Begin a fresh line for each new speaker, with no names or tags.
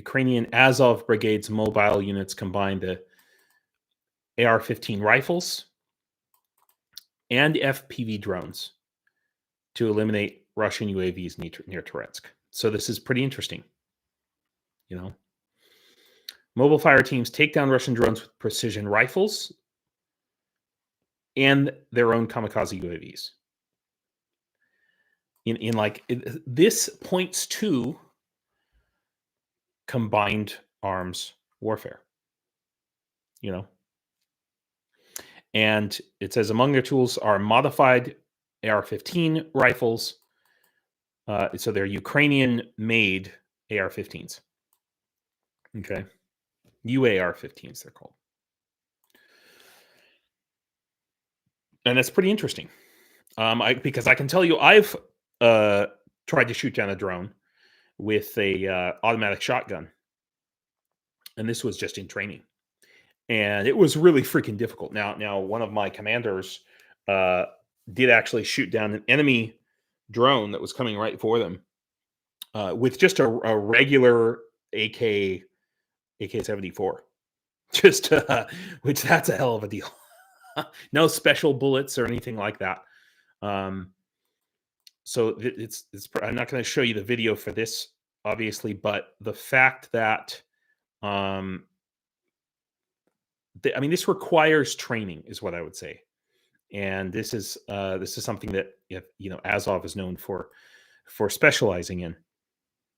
Ukrainian Azov Brigade's mobile units combined the AR-15 rifles and FPV drones to eliminate Russian UAVs near Torezk. So this is pretty interesting. You know, mobile fire teams take down Russian drones with precision rifles and their own kamikaze UAVs. This points to combined arms warfare. You know, and it says among their tools are modified AR-15 rifles. So they're Ukrainian-made AR-15s. Okay, UAR15's they're called, and that's pretty interesting. Because I can tell you, I've tried to shoot down a drone with a automatic shotgun, and this was just in training, and it was really freaking difficult. Now, one of my commanders did actually shoot down an enemy drone that was coming right for them with just a regular AK-74, just which that's a hell of a deal. No special bullets or anything like that. So it's I'm not going to show you the video for this, obviously, but the fact that this requires training is what I would say, and this is something that Azov is known for specializing in.